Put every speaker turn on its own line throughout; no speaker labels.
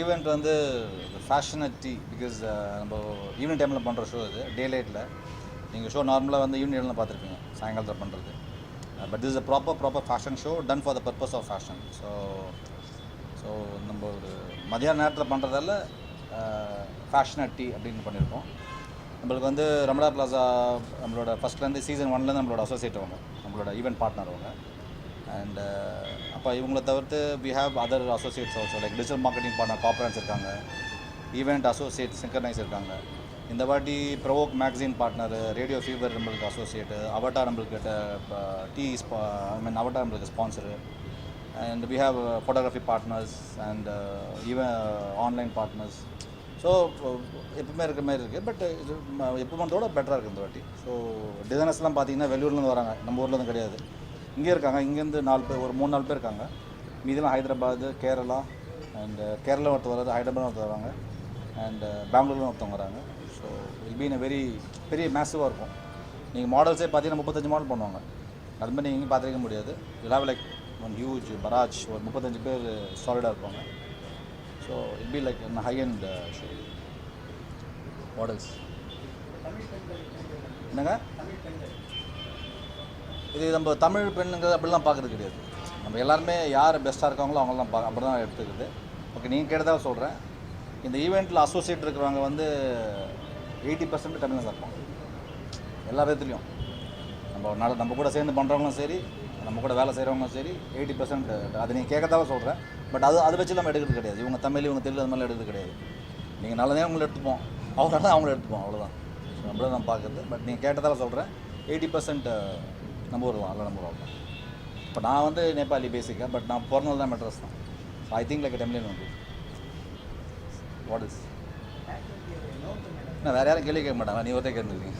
Event வந்து ஃபேஷனட் tea because நம்ம evening டைமில் பண்ணுற ஷோ இது டே லைட்டில் நீங்கள் ஷோ நார்மலாக வந்து ஈவினிங் டைமில் பார்த்துருப்பீங்க சாயங்காலத்தில் பண்ணுறது but this is proper fashion show done for the purpose of fashion. So நம்ம ஒரு மதியான நேரத்தில் பண்ணுறதால ஃபேஷனட் டீ அப்படின்னு பண்ணியிருக்கோம். நம்மளுக்கு வந்து ரமடா பிளாசா நம்மளோட ஃபஸ்ட்லேருந்து சீசன் 1லேருந்து நம்மளோட அசோசியேட் அவங்க நம்மளோட ஈவெண்ட் பார்ட்னர் அவங்க. அண்ட் அப்போ இவங்களை தவிர்த்து we have other associates also like digital marketing partner கார்பரன்ஸ் இருக்காங்க, ஈவெண்ட் அசோசியேட் சிங்கர்னைஸ் இருக்காங்க. இந்த வாட்டி Provoke magazine partner, Radio Fever நம்மளுக்கு அசோசியேட்டு, அவட்டா நம்மளுக்கு டீ அவட்டா நம்மளுக்கு sponsor. And we have photography partners and even online partners. So எப்பவுமே இருக்கிற மாதிரி இருக்குது, பட் இது எப்பவுமோட பெட்டராக இருக்குது இந்த வாட்டி. ஸோ டிசைனர்ஸ்லாம் பார்த்தீங்கன்னா வெளியூர்லேருந்து வராங்க, நம்ம ஊர்லேருந்து கிடையாது, இங்கே இருக்காங்க. இங்கேருந்து 4 பேர், ஒரு 3-4 பேர் இருக்காங்க. மீதெல்லாம் ஹைதராபாத், கேரளா, அண்ட் கேரளா ஒருத்தர் வராது, ஹைதராபாத் ஒருத்தர் வராங்க, அண்ட் பெங்களூர்னு ஒருத்தவங்க வராங்க. ஸோ வில் பீன் வெரி பெரிய மேசிவாக இருக்கும். நீங்கள் மாடல்ஸே பார்த்தீங்கன்னா 35 மாடல் பண்ணுவாங்க. அது மாதிரி நீங்கள் பார்த்துருக்க முடியாது. Will have like one huge barrage, ஒரு 35 பேர் சாலிடாக இருப்பாங்க. So it be like high and show models. என்னங்க இது நம்ம தமிழ் பெண்ணுங்கிறது அப்படிலாம் பார்க்குறது கிடையாது. நம்ம எல்லாருமே யார் பெஸ்ட்டாக இருக்காங்களோ அவங்களாம் அப்படி தான் எடுத்துக்குது. ஓகே, நீங்கள் கேட்டதாக சொல்கிறேன். இந்த ஈவெண்ட்டில் அசோசியேட் இருக்கிறவங்க வந்து 80% தமிழ் தான் இருப்பாங்க எல்லா விதத்துலேயும். நம்ம கூட சேர்ந்து பண்ணுறவங்களும் சரி, நம்ம கூட வேலை செய்கிறவங்களும் சரி, 80% அது நீங்கள் கேட்கறதாக சொல்கிறேன். பட் அது வச்சு நம்ம எடுக்கிறது கிடையாது. இவங்க தமிழ், இவங்க தெரியல, அது மாதிரிலாம் எடுக்கிறது கிடையாது. நீங்கள் நல்லதே அவங்கள எடுத்துப்போம், அவங்களால அவங்கள எடுத்துப்போம், அவ்வளோதான். ஸோ நம்மள தான் பார்க்குறது. பட் நீங்கள் கேட்டதால் சொல்கிறேன், 80% நம்ம ஊர் தான், அல்ல நம்ம ஊர் தான். இப்போ நான் வந்து நேபாளி பேசிக்காக, பட் நான் பிறந்தது தான் மெட்ராஸ் தான். So I think like Tamilian வந்து வாட் இஸ் வேறு யாரும் கேள்வி கேட்க மாட்டாங்க, நீ ஒருத்தே கேட்டுருக்கீங்க.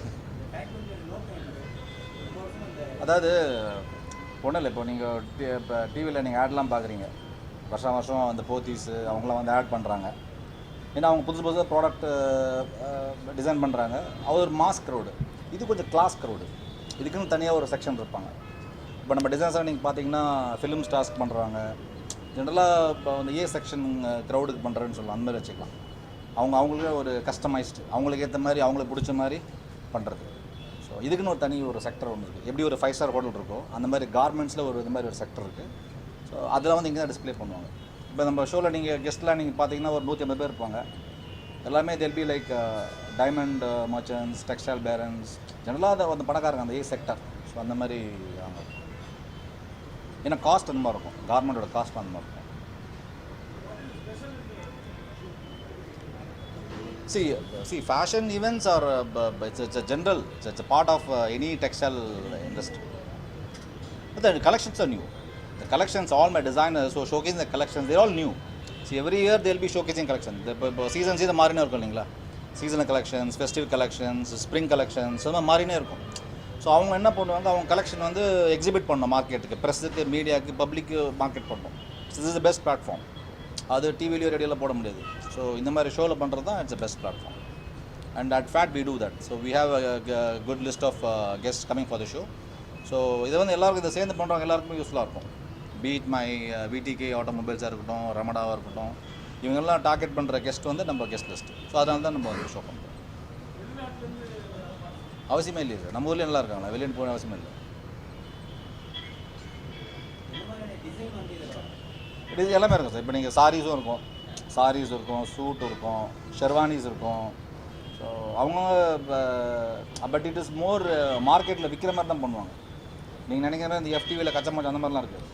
அதாவது ஒன்றும் இல்லை, இப்போ நீங்கள் இப்போ டிவியில் நீங்கள் ஆட்லாம் பார்க்குறீங்க, வருஷம் அந்த போத்தீஸு அவங்களாம் வந்து ஆட் பண்ணுறாங்க. ஏன்னா அவங்க புதுசாக ப்ராடக்ட் டிசைன் பண்ணுறாங்க. அவர் மாஸ் க்ரௌடு, இது கொஞ்சம் கிளாஸ் க்ரௌடு, இதுக்குன்னு தனியாக ஒரு செக்ஷன் இருப்பாங்க. இப்போ நம்ம டிசைன்ஸாக நீங்கள் பார்த்தீங்கன்னா ஃபிலிம் ஸ்டார்ஸ்க்கு பண்ணுறாங்க, ஜென்ரலாக இப்போ வந்து ஏ செக்ஷன் க்ரௌடுக்கு பண்ணுறேன்னு சொல்லலாம், அந்த மாதிரி வச்சுக்கலாம். அவங்களுக்கு ஒரு கஸ்டமைஸ்டு, அவங்களுக்கு ஏற்ற மாதிரி, அவங்களுக்கு பிடிச்ச மாதிரி பண்ணுறது. ஸோ இதுக்குன்னு ஒரு தனி ஒரு செக்டர் ஒன்று இருக்குது. எப்படி ஒரு 5 ஸ்டார் ஹோட்டல் இருக்கோ அந்த மாதிரி கார்மெண்ட்ஸில் இது மாதிரி ஒரு செக்டர் இருக்குது. ஸோ அதில் வந்து இங்கே தான் டிஸ்பிளே பண்ணுவாங்க. இப்போ நம்ம ஷோவில் நீங்கள் கெஸ்ட்லாம் நீங்கள் பார்த்தீங்கன்னா ஒரு 150 பேர் இருப்பாங்க. எல்லாமே they'll be like diamond merchants, textile barons, ஜென்ரலாக அந்த பணக்காரங்க, அந்த ஏ செக்டர். ஸோ அந்த மாதிரி அவங்க ஏன்னா காஸ்ட் அந்த மாதிரி இருக்கும், கார்மெண்ட்டோட காஸ்ட் அந்த மாதிரி இருக்கும். See, fashion events are it's a general, it's a part of any textile industry. But the collections are new. The collections, all my designers who are showcasing the collections, they're all new. See, every year they'll be showcasing collections. The season மாறினே இருக்கும் இல்லைங்களா, seasonal collections, festive collections, spring collections, அது மாதிரி மாறினே இருக்கும். So அவங்க என்ன பண்ணுவாங்க, அவங்க collection வந்து எக்ஸிபிட் பண்ணணும் மார்க்கெட்டுக்கு, ப்ரெஸ்ஸுக்கு, மீடியாவுக்கு, பப்ளிக்கு மார்க்கெட் பண்ணணும். This is the best platform. அது டிவிலையோ ரேடியோவில் போட முடியாது. ஸோ இந்த மாதிரி ஷோவில் பண்ணுறது தான் it's best platform. And at fat we do that. So we have a good list of guest coming for the show. So இதை வந்து எல்லாருக்கும், இதை சேர்ந்து பண்ணுறவங்க எல்லாருக்குமே யூஸ்ஃபுல்லாக இருக்கும். பீட் மை விடிகே ஆட்டோமொபைல்ஸாக இருக்கட்டும், ரமடாவாக இருக்கட்டும், இவங்கெல்லாம் டார்கெட் பண்ணுற கெஸ்ட் வந்து நம்ம கெஸ்ட் லிஸ்ட்டு. ஸோ அதனால தான் நம்ம வந்து ஷோ பண்ணுறோம். அவசியமே இல்லையே சார், நம்ம ஊர்லேயே நல்லா இருக்காங்களா, வெளியே போக அவசியமே இல்லை. இது எல்லாமே இருக்கும் சார். இப்போ நீங்கள் சாரீஸும் இருக்கும், சூட் இருக்கும், ஷெர்வானிஸ் இருக்கும். ஸோ அவங்க பட் இட் இஸ் மோர் மார்க்கெட்டில் விற்கிற மாதிரி தான் பண்ணுவாங்க. நீங்கள் நினைக்கிற மாதிரி இந்த எஃப்டிவியில் கச்சமாச்சு அந்த மாதிரிலாம் இருக்குது.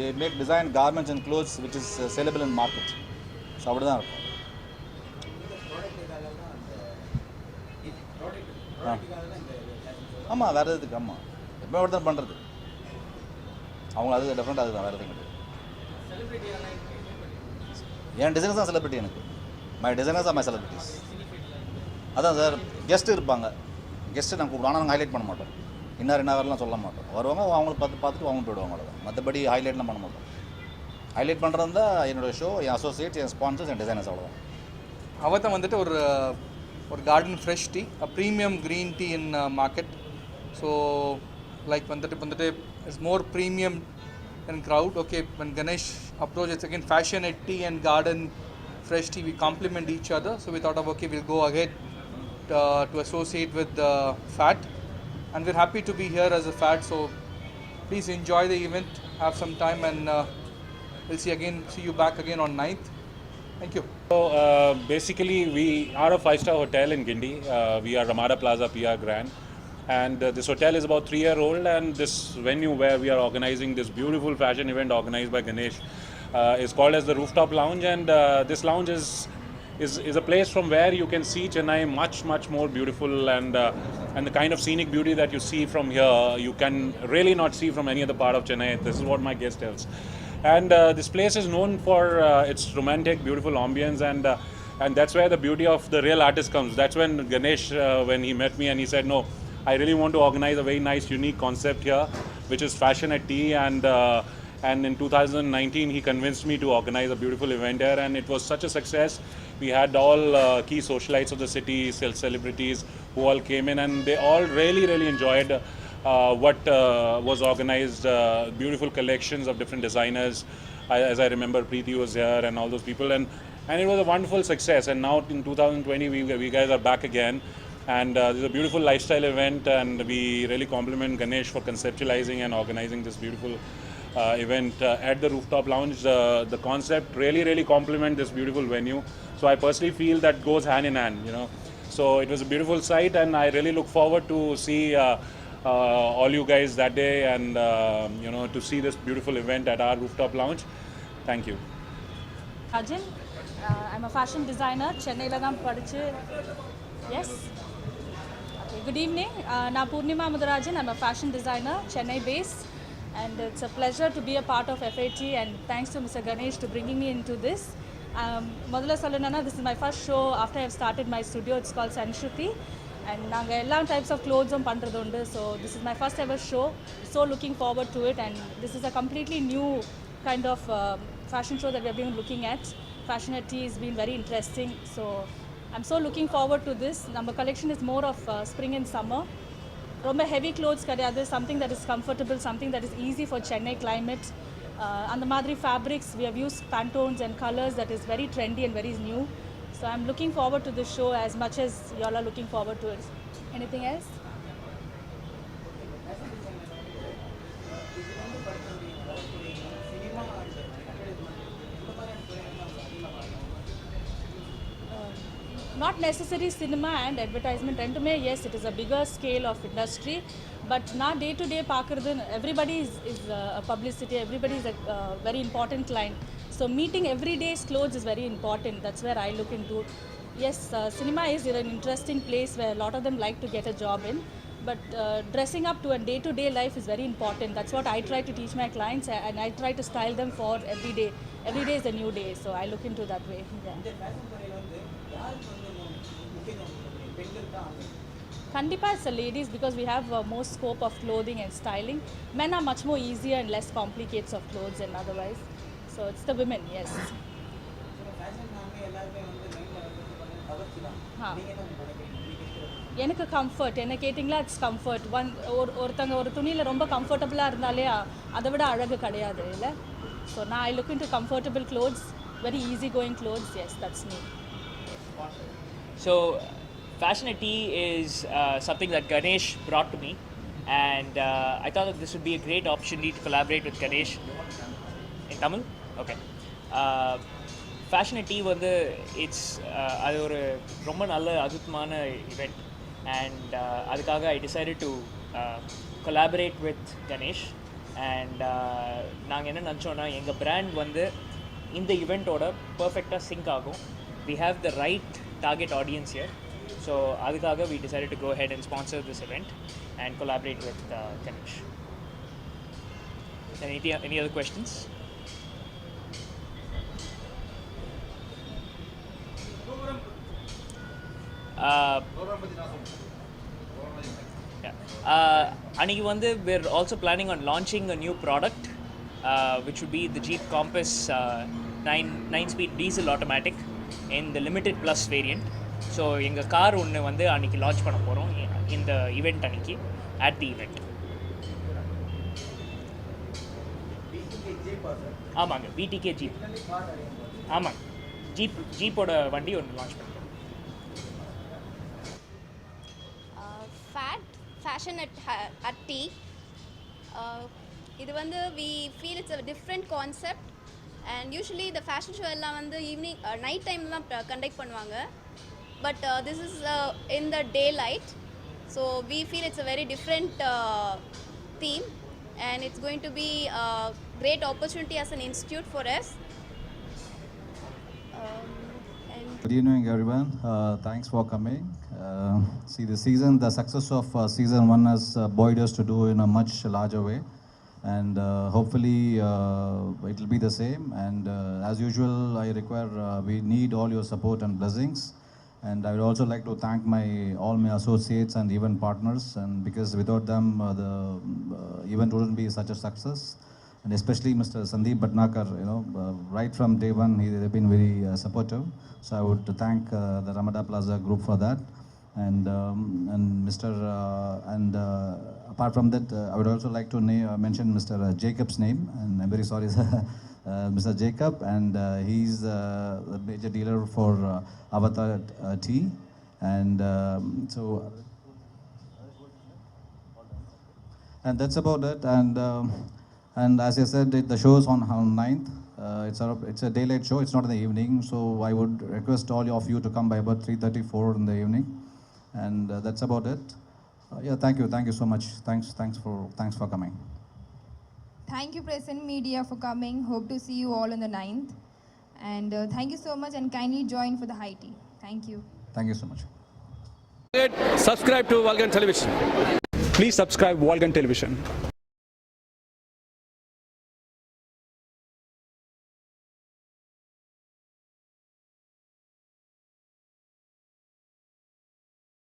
They make design garments and clothes which is sellable in market. So அப்படி தான் இருக்கும். ஆமாம், வேறு எதுக்கு, ஆமாம், எப்போ அப்படி தான் பண்ணுறது அவங்க. அது டெஃபரெண்ட், அதுதான், வேறு எதுவும் கிடையாது. என் டிசைனர்ஸ் தான் செலிபிரிட்டி. எனக்கு my designers R my celebrities. அதான் சார், கெஸ்ட்டு இருப்பாங்க, கெஸ்ட்டு நான் கூப்பிடுவோம், ஆனால் நாங்கள் ஹைலைட் பண்ண மாட்டோம். என்ன வரலாம் சொல்ல மாட்டோம். வருவாங்க, அவங்கள பார்த்துட்டு அவங்க போயிடுவாங்க, அவ்வளோதான். மற்றபடி ஹைலைட்லாம் பண்ண மாட்டோம். ஹைலைட் பண்ணுறது தான் என்னோடய ஷோ, என் அசோசியேட்ஸ், என் ஸ்பான்சர்ஸ், என் டிசைனர்ஸ், அவ்வளோதான்.
அவதான் வந்துட்டு ஒரு garden fresh tea, premium green tea in market. So like வந்துட்டு it's more premium and crowd. Okay, when Ganesh approached, it's again fashion at tea and garden fresh tea. We complement each other. So we thought of okay, we'll go ahead to associate with FAT, and we're happy to be here as a FAT. So please enjoy the event, have some time, and we'll see you back again on 9th. Thank you.
So basically, we are a five-star hotel in Guindy. We are Ramada Plaza PR Grand, and this hotel is about 3-year-old. And this venue where we are organizing this beautiful fashion event organized by Ganesh is called as the Rooftop Lounge. And this lounge is a place from where you can see Chennai much more beautiful, and the kind of scenic beauty that you see from here you can really not see from any other part of Chennai. This is what my guest tells. And this place is known for its romantic, beautiful ambience, and that's where the beauty of the real artist comes. That's when Ganesh, when he met me, and he said, "No, I really want to organize a very nice, unique concept here, which is fashion at tea." And in 2019, he convinced me to organize a beautiful event here, and it was such a success. We had all key socialites of the city, celebrities who all came in, and they all really enjoyed what was organized. Beautiful collections of different designers. As I remember, Preeti was here and all those people, and it was a wonderful success. And now in 2020, we guys are back again, and this is a beautiful lifestyle event, and we really compliment Ganesh for conceptualizing and organizing this beautiful event at the Rooftop Lounge. The concept really complement this beautiful venue. So I personally feel that goes hand in hand, you know. So it was a beautiful sight, and I really look forward to see all you guys that day, and to see this beautiful event at our Rooftop Lounge. Thank you.
Rajan, I'm a fashion designer. Chennai la dhaan padichu. Yes. Okay. Good evening. Na Purnima Mudarajan. I'm a fashion designer, Chennai based, and it's a pleasure to be a part of FAT. And thanks to Mr. Ganesh to bringing me into this. Modula Salunana, this is my first show after I've started my studio. It's called Sanshruti. And நாங்கள் எல்லா types of clothes பண்ணுறது உண்டு. So this is my first ever show. So looking forward to it, and this is a completely new kind of fashion show that we have been looking at. Fashion at tea has been very interesting. So I'm so looking forward to this. Our collection is more of spring and summer. ரொம்ப heavy clothes கிடையாது. Something that is comfortable, something that is easy for Chennai climate. அந்த மாதிரி fabrics, we have used Pantones and colors that is very trendy and very new. So I'm looking forward to this show as much as y'all are looking forward to it. Anything else? Not necessarily cinema and advertisement. Rendume, yes, it is a bigger scale of industry. But now day to day, everybody is a publicity. Everybody is a very important client. So meeting every day's clothes is very important. That's where I look into. Yes, cinema is an interesting place where a lot of them like to get a job in. But dressing up to a day-to-day life is very important. That's what I try to teach my clients, and I try to style them for every day. Every day is a new day, so I look into that way. Yeah. Kandipa it's the ladies, because we have more scope of clothing and styling. Men are much more easier and less complicated of clothes and otherwise. So it's the women, yes. எனக்கு comfort என்ன கேட்டிங்களா, it's comfort. ஒருத்தங்க ஒரு துணியில் ரொம்ப கம்ஃபர்டபுளாக இருந்தாலே அதை விட அழகு கிடையாது இல்லை. ஸோ நான் I look into comfortable clothes, very easy going clothes. Yes, that's me.
So fashion at tea is something that Ganesh brought to me, and I thought that this would be a great opportunity to collaborate with Ganesh. In Tamil? Okay. Fashion at tea வந்து it's அது ஒரு ரொம்ப நல்ல அற்புதமான event, and அதுக்காக I decided to collaborate with Ganesh, and நாங்கள் என்ன நினச்சோன்னா எங்கள் பிராண்ட் வந்து இந்த ஈவெண்ட்டோட பர்ஃபெக்டாக சிங்க் ஆகும். We have the right target audience here, so அதுக்காக we decided to go ahead and sponsor this event and collaborate with Ganesh. Any other questions? அன்றைக்கி வந்து we're also planning on launching a new product, which would be the Jeep Compass 9-speed diesel automatic in the limited plus variant. So எங்கள் car ஒன்று வந்து அன்றைக்கி launch பண்ண போகிறோம் இந்த event அன்றைக்கி at the event. ஆமாங்க விடிகே ஜீப் ஆமாங்க ஜீப்போட வண்டி ஒன்று லான்ச் பண்ணுறோம்.
Fashion at tea. இது வந்து we feel it's a different concept and usually the fashion show எல்லாம் வந்து ஈவினிங் நைட் டைம் தான் கண்டக்ட் பண்ணுவாங்க, but this is in the daylight, so we feel it's a very different theme and it's going to be a great opportunity as an institute for us.
Good evening, everyone. Thanks for coming. See, the success of season 1 has buoyed us to do in a much larger way, and hopefully it will be the same. And as usual, we need all your support and blessings. And I would also like to thank all my associates and event partners, and because without them, the event wouldn't be such a success. And especially Mr. Sandeep Bhatnakar, right from day one, they've been very supportive. So I would thank the Ramada Plaza group for that. And apart from that, I would also like to mention Mr. Jacob's name, and I'm very sorry, sir. Mr. Jacob, and he's the major dealer for Avatar Tea, and and that's about it. And as I said, the show is on 9th. It's a daylight show. It's not in the evening, so I would request all of you to come by about 3:34 in the evening, and that's about it. Yeah, thank you so much. Thanks for coming.
Thank you, Press and Media, for coming. Hope to see you all on the 9th. And thank you so much, and kindly join for the high tea. Thank you.
Thank you so much.
Subscribe to Vulcan Television.
Please subscribe Volgan Television.